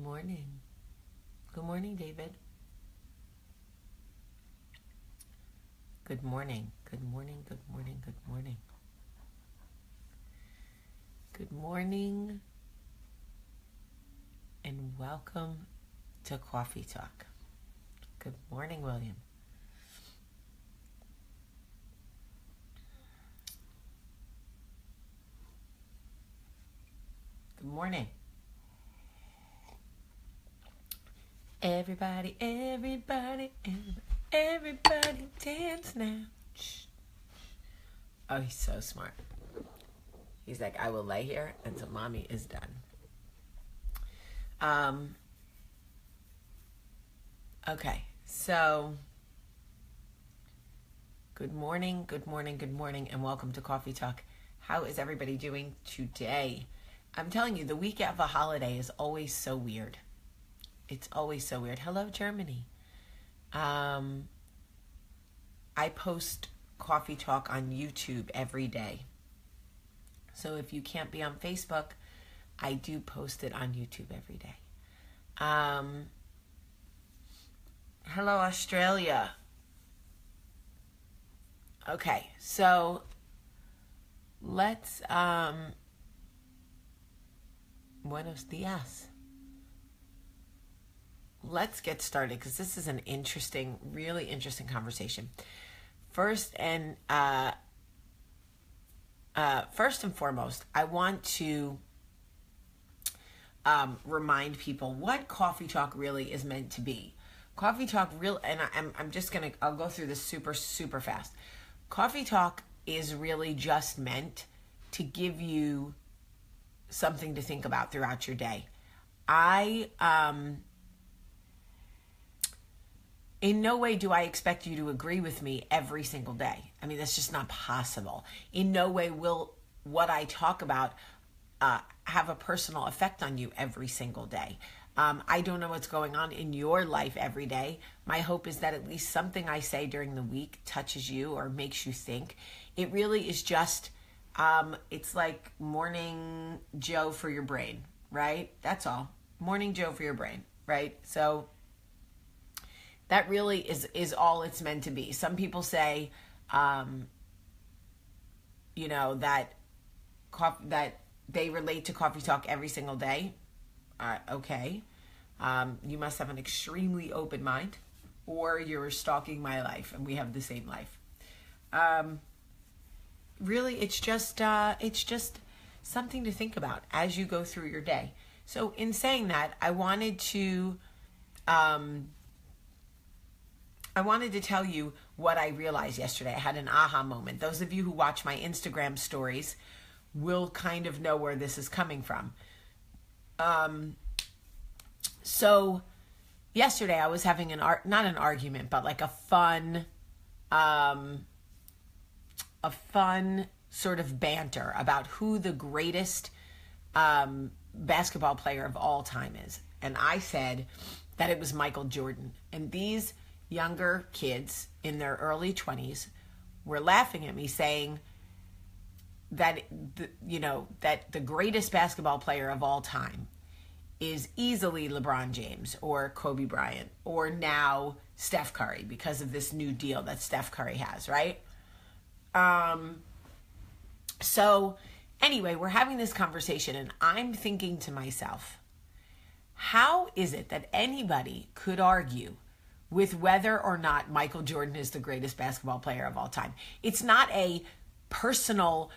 Good morning. Good morning, David. Good morning. Good morning. Good morning. Good morning. Good morning and welcome to Coffee Talk. Good morning, William. Good morning. Everybody dance now. Shh. Oh, he's so smart. He's like, I will lay here until mommy is done. Okay, so good morning, and welcome to Coffee Talk. How is everybody doing today? I'm telling you, the week of a holiday is always so weird. It's always so weird. Hello, Germany. I post Coffee Talk on YouTube every day. So if you can't be on Facebook, I do post it on YouTube every day. Hello, Australia. Okay, so let's, buenos dias. Let's get started because this is an really interesting conversation. First and foremost, I want to remind people what Coffee Talk really is meant to be. Coffee Talk I'll go through this super, super fast. Coffee Talk is really just meant to give you something to think about throughout your day. In no way do I expect you to agree with me every single day. I mean, that's just not possible. In no way will what I talk about have a personal effect on you every single day. I don't know what's going on in your life every day. My hope is that at least something I say during the week touches you or makes you think. It really is just, it's like morning Joe for your brain, right? That's all. Morning Joe for your brain, right? So that really is all it's meant to be. Some people say, that they relate to Coffee Talk every single day. Okay. You must have an extremely open mind, or you're stalking my life and we have the same life. Really, it's just something to think about as you go through your day. So in saying that, I wanted to tell you what I realized yesterday. I had an aha moment. Those of you who watch my Instagram stories will kind of know where this is coming from. So yesterday I was having not an argument, but like a fun sort of banter about who the greatest basketball player of all time is. And I said that it was Michael Jordan. And these younger kids in their early 20s were laughing at me, saying that the greatest basketball player of all time is easily LeBron James or Kobe Bryant or now Steph Curry because of this new deal that Steph Curry has, right? So anyway, we're having this conversation and I'm thinking to myself, how is it that anybody could argue with whether or not Michael Jordan is the greatest basketball player of all time? It's not a personal,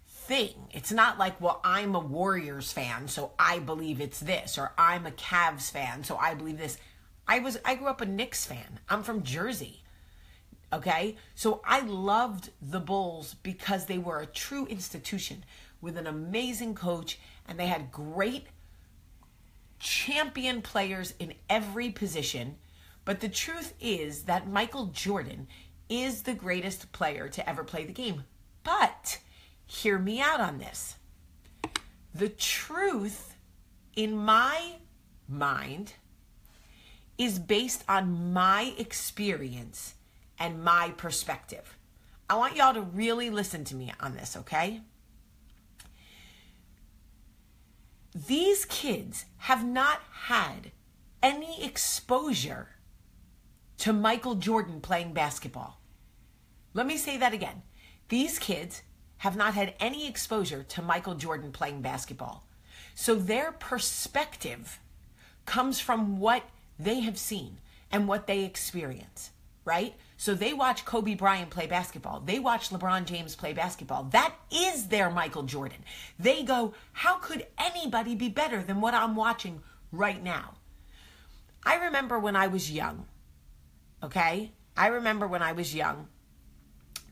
thing. It's not like, well, I'm a Warriors fan, so I believe it's this, or I'm a Cavs fan, so I believe this. I grew up a Knicks fan. I'm from Jersey. Okay? So I loved the Bulls because they were a true institution with an amazing coach, and they had great champion players in every position. But the truth is that Michael Jordan is the greatest player to ever play the game. But hear me out on this. The truth, in my mind, is based on my experience and my perspective. I want y'all to really listen to me on this, okay? these kids have not had any exposure to Michael Jordan playing basketball. Let me say that again. These kids have not had any exposure to Michael Jordan playing basketball. So their perspective comes from what they have seen and what they experience, right? So they watch Kobe Bryant play basketball. They watch LeBron James play basketball. That is their Michael Jordan. They go, how could anybody be better than what I'm watching right now? I remember when I was young, okay? I remember when I was young,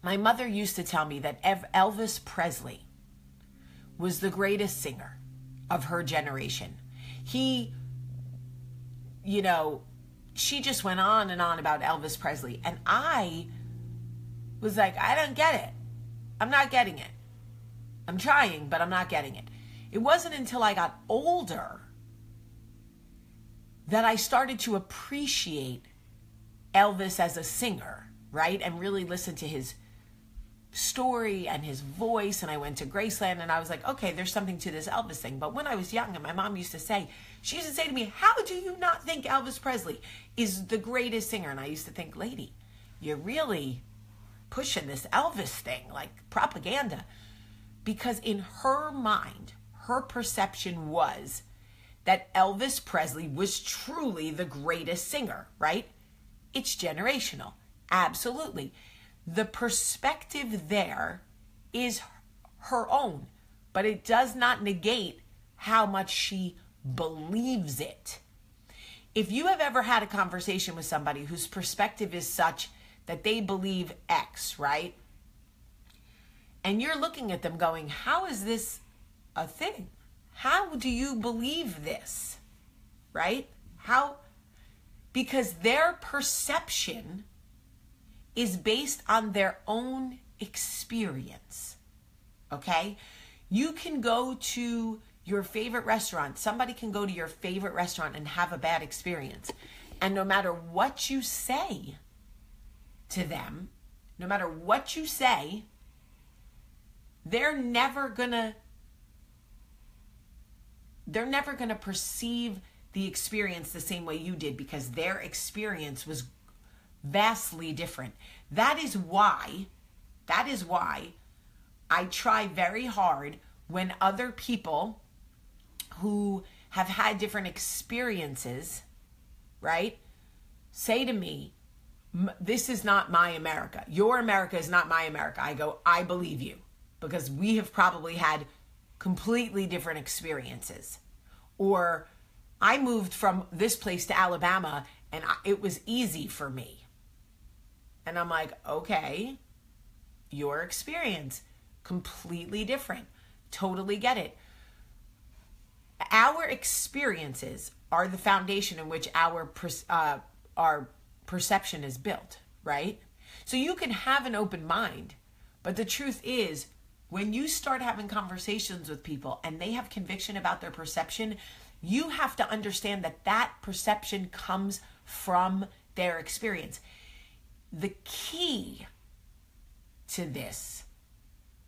my mother used to tell me that Elvis Presley was the greatest singer of her generation. He, she just went on and on about Elvis Presley. And I was like, I don't get it. I'm not getting it. I'm trying, but I'm not getting it. It wasn't until I got older that I started to appreciate Elvis as a singer, right? And really listen to his story and his voice. And I went to Graceland and I was like, okay, there's something to this Elvis thing. But when I was young, and my mom used to say to me, how do you not think Elvis Presley is the greatest singer? And I used to think, lady, you're really pushing this Elvis thing like propaganda. Because in her mind, her perception was that Elvis Presley was truly the greatest singer, right? It's generational. Absolutely. The perspective there is her own, but it does not negate how much she believes it. If you have ever had a conversation with somebody whose perspective is such that they believe X, right? And you're looking at them going, how is this a thing? How do you believe this? Right? How? Because their perception is based on their own experience. Okay? You can go to your favorite restaurant. Somebody can go to your favorite restaurant and have a bad experience. And no matter what you say to them, no matter what you say, they're never gonna perceive the experience the same way you did, because their experience was vastly different. That is why I try very hard when other people who have had different experiences, right, say to me, this is not my America. Your America is not my America. I go, I believe you, because we have probably had completely different experiences. Or I moved from this place to Alabama and it was easy for me. And I'm like, okay, your experience, completely different. Totally get it. Our experiences are the foundation in which our perception is built, right? So you can have an open mind, but the truth is, when you start having conversations with people and they have conviction about their perception, you have to understand that that perception comes from their experience. The key to this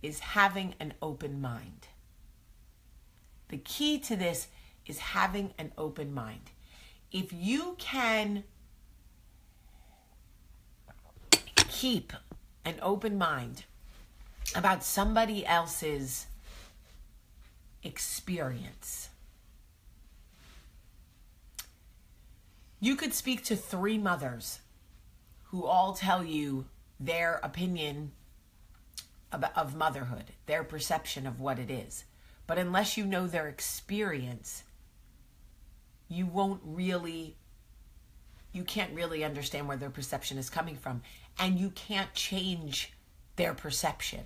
is having an open mind. The key to this is having an open mind. If you can keep an open mind about somebody else's experience, you could speak to 3 mothers who all tell you their opinion of motherhood, their perception of what it is. But unless you know their experience, you can't really understand where their perception is coming from. And you can't change their perception,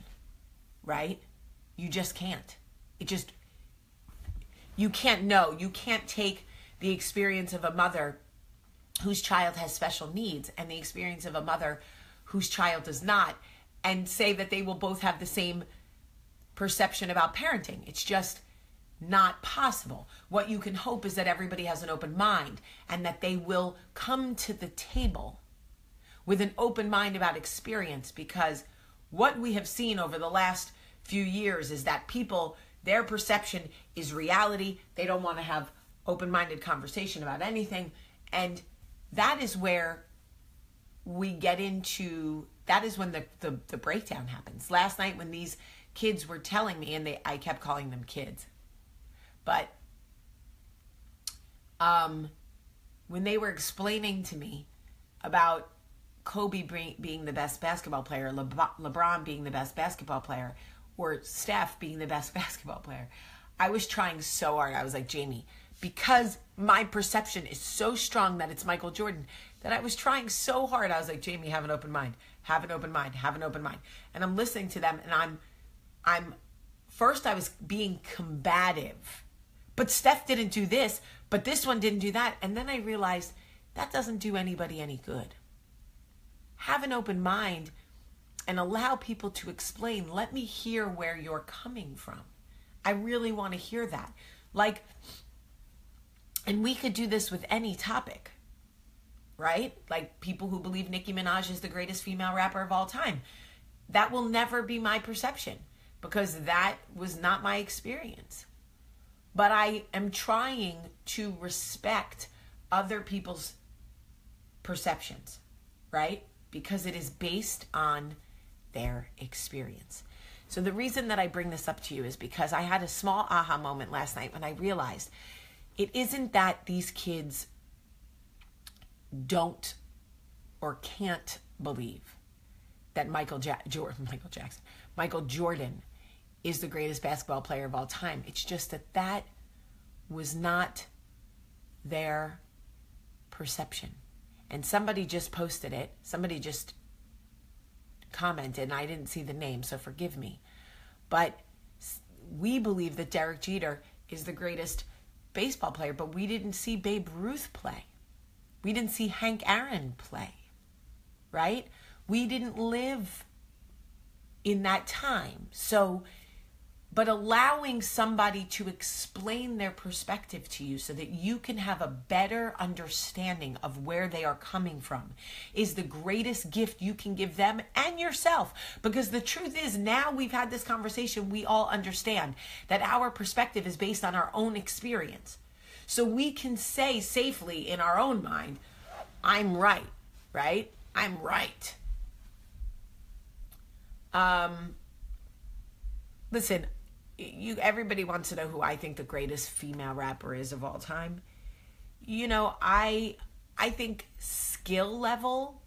right? You just can't. You can't know. You can't take the experience of a mother whose child has special needs and the experience of a mother whose child does not, and say that they will both have the same perception about parenting. It's just not possible. What you can hope is that everybody has an open mind and that they will come to the table with an open mind about experience, because what we have seen over the last few years is that people Their perception is reality. They don't want to have open-minded conversation about anything. And that is where we get into, that is when the breakdown happens. Last night when these kids were telling me, and I kept calling them kids, but when they were explaining to me about Kobe being the best basketball player, LeBron being the best basketball player, or Steph being the best basketball player, I was trying so hard. I was like, Jamie, because my perception is so strong that it's Michael Jordan, that I was trying so hard. I was like, Jamie, have an open mind, have an open mind, have an open mind. And I'm listening to them, and I'm first I was being combative, but Steph didn't do this, but this one didn't do that. And then I realized that doesn't do anybody any good. Have an open mind and allow people to explain. Let me hear where you're coming from. I really want to hear that. Like, and we could do this with any topic, right? Like people who believe Nicki Minaj is the greatest female rapper of all time. That will never be my perception because that was not my experience. But I am trying to respect other people's perceptions, right? Because it is based on their experience. So the reason that I bring this up to you is because I had a small aha moment last night when I realized it isn't that these kids don't or can't believe that Michael Jordan is the greatest basketball player of all time. It's just that was not their perception. And somebody just posted it. Somebody just commented, and I didn't see the name, so forgive me. But we believe that Derek Jeter is the greatest baseball player, but we didn't see Babe Ruth play. We didn't see Hank Aaron play, right? We didn't live in that time. So, but allowing somebody to explain their perspective to you so that you can have a better understanding of where they are coming from is the greatest gift you can give them and yourself. Because the truth is, now we've had this conversation, we all understand that our perspective is based on our own experience. So we can say safely in our own mind, I'm right, right? I'm right. Listen, everybody wants to know who I think the greatest female rapper is of all time. You know, I think skill level,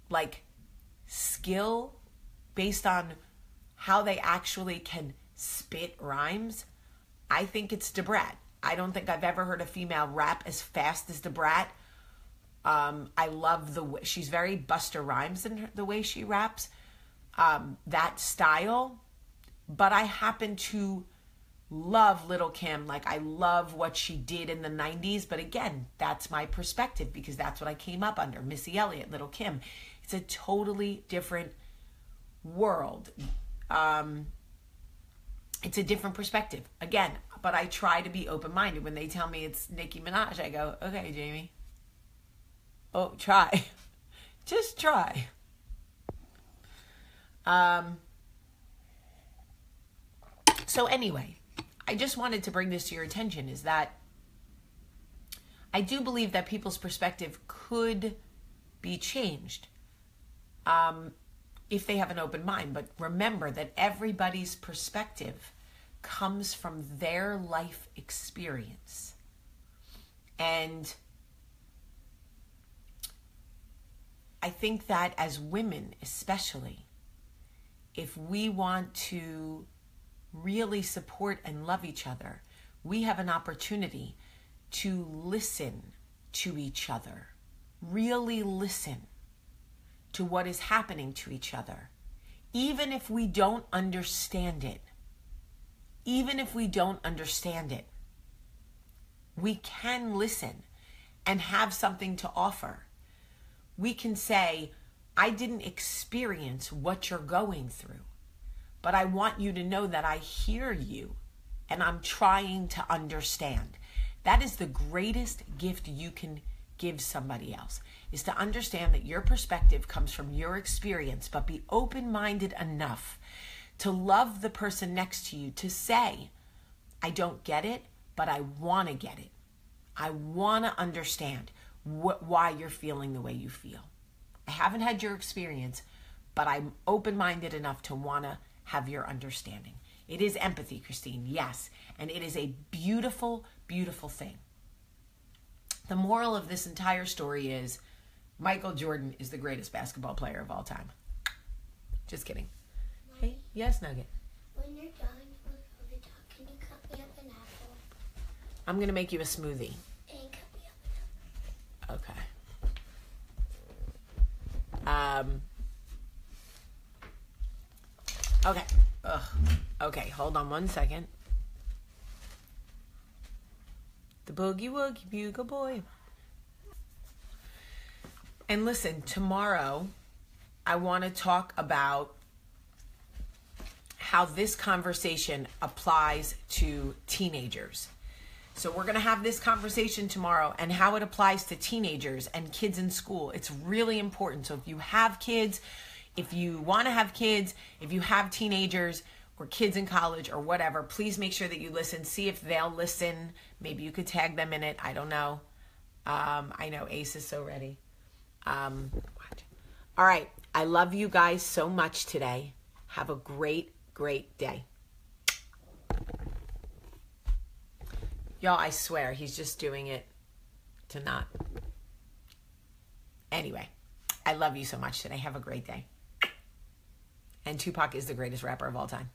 like skill based on how they actually can spit rhymes, I think it's Debrat. I don't think I've ever heard a female rap as fast as Debrat. I love the way she's very Busta Rhymes in the way she raps, that style. But I happen to love Lil' Kim. Like, I love what she did in the 90s. But again, that's my perspective because that's what I came up under. Missy Elliott, Lil' Kim. It's a totally different world. It's a different perspective. Again, but I try to be open-minded. When they tell me it's Nicki Minaj, I go, okay, Jamie. Oh, try. Just try. So anyway, I just wanted to bring this to your attention is that I do believe that people's perspective could be changed if they have an open mind. But remember that everybody's perspective comes from their life experience. And I think that as women especially, if we want to really support and love each other, we have an opportunity to listen to each other, really listen to what is happening to each other, even if we don't understand it. Even if we don't understand it, we can listen and have something to offer. We can say, I didn't experience what you're going through, but I want you to know that I hear you and I'm trying to understand. That is the greatest gift you can give somebody else, is to understand that your perspective comes from your experience, but be open-minded enough to love the person next to you, to say, I don't get it, but I want to get it. I want to understand why you're feeling the way you feel. I haven't had your experience, but I'm open-minded enough to want to have your understanding. It is empathy, Christine, yes. And it is a beautiful, beautiful thing. The moral of this entire story is Michael Jordan is the greatest basketball player of all time. Just kidding. Mommy, Hey, yes, Nugget. when you're done with the talk, can you cut me up an apple? I'm going to make you a smoothie. And cut me up an apple. Okay. Okay. Ugh. Okay, hold on one second. The boogie woogie bugle boy. And listen, tomorrow I want to talk about how this conversation applies to teenagers. So we're going to have this conversation tomorrow and how it applies to teenagers and kids in school. It's really important. So if you have kids, if you want to have kids, if you have teenagers or kids in college or whatever, please make sure that you listen. See if they'll listen. Maybe you could tag them in it. I don't know. I know Ace is so ready. All right. I love you guys so much today. Have a great, great day. Y'all, I swear, he's just doing it to not. Anyway, I love you so much today. Have a great day. And Tupac is the greatest rapper of all time.